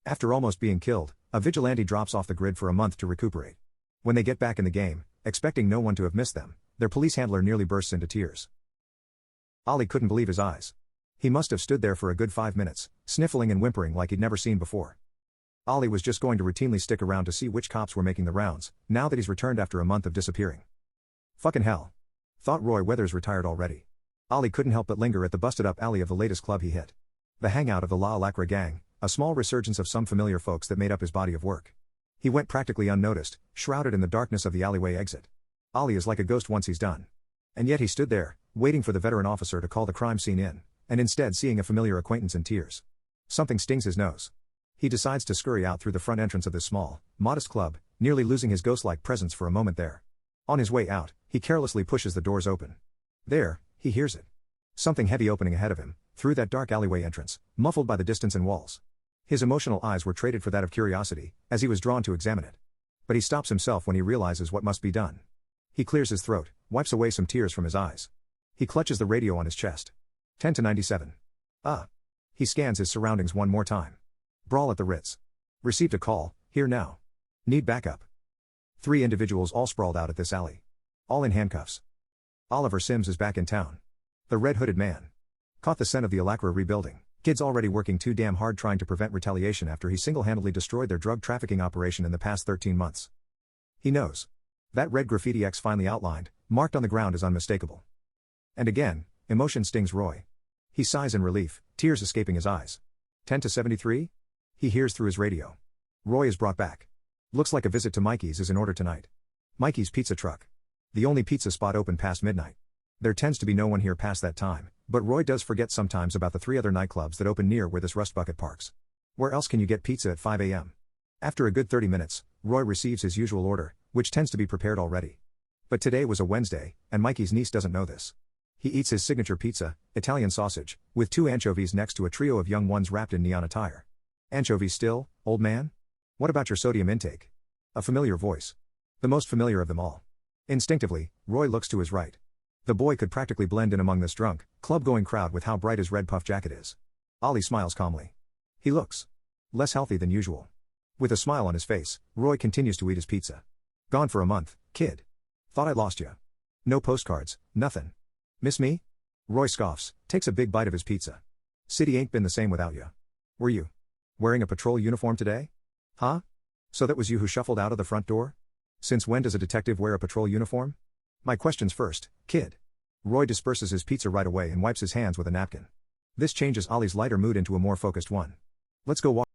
After almost being killed, a vigilante drops off the grid for a month to recuperate. When they get back in the game, expecting no one to have missed them, their police handler nearly bursts into tears. Ollie couldn't believe his eyes. He must have stood there for a good 5 minutes, sniffling and whimpering like he'd never seen before. Ollie was just going to routinely stick around to see which cops were making the rounds, now that he's returned after a month of disappearing. Fucking hell. Thought Roy Weathers retired already. Ollie couldn't help but linger at the busted-up alley of the latest club he hit. The hangout of the La Lacra gang, a small resurgence of some familiar folks that made up his body of work. He went practically unnoticed, shrouded in the darkness of the alleyway exit. Ollie is like a ghost once he's done. And yet he stood there, waiting for the veteran officer to call the crime scene in, and instead seeing a familiar acquaintance in tears. Something stings his nose. He decides to scurry out through the front entrance of this small, modest club, nearly losing his ghost-like presence for a moment there. On his way out, he carelessly pushes the doors open. There, he hears it. Something heavy opening ahead of him, through that dark alleyway entrance, muffled by the distance and walls. His emotional eyes were traded for that of curiosity, as he was drawn to examine it. But he stops himself when he realizes what must be done. He clears his throat, wipes away some tears from his eyes. He clutches the radio on his chest. 10 to 97. He scans his surroundings one more time. Brawl at the Ritz. Received a call, here now. Need backup. 3 individuals all sprawled out at this alley. All in handcuffs. Oliver Sims is back in town. The red-hooded man. Caught the scent of the Alacra rebuilding. Kids already working too damn hard trying to prevent retaliation after he single-handedly destroyed their drug trafficking operation in the past 13 months. He knows. That red graffiti X finely outlined, marked on the ground is unmistakable. And again, emotion stings Roy. He sighs in relief, tears escaping his eyes. 10 to 73? He hears through his radio. Roy is brought back. Looks like a visit to Mikey's is in order tonight. Mikey's pizza truck. The only pizza spot open past midnight. There tends to be no one here past that time, but Roy does forget sometimes about the 3 other nightclubs that open near where this rust bucket parks. Where else can you get pizza at 5 a.m.? After a good 30 minutes, Roy receives his usual order, which tends to be prepared already. But today was a Wednesday, and Mikey's niece doesn't know this. He eats his signature pizza, Italian sausage, with 2 anchovies next to a trio of young ones wrapped in neon attire. Anchovies still, old man? What about your sodium intake? A familiar voice. The most familiar of them all. Instinctively, Roy looks to his right. The boy could practically blend in among this drunk, club-going crowd with how bright his red puff jacket is. Ollie smiles calmly. He looks less healthy than usual. With a smile on his face, Roy continues to eat his pizza. Gone for a month, kid. Thought I lost ya. No postcards, nothing. Miss me? Roy scoffs, takes a big bite of his pizza. City ain't been the same without ya. Were you wearing a patrol uniform today? Huh? So that was you who shuffled out of the front door? Since when does a detective wear a patrol uniform? My questions first, kid. Roy disperses his pizza right away and wipes his hands with a napkin. This changes Ollie's lighter mood into a more focused one. Let's go walk.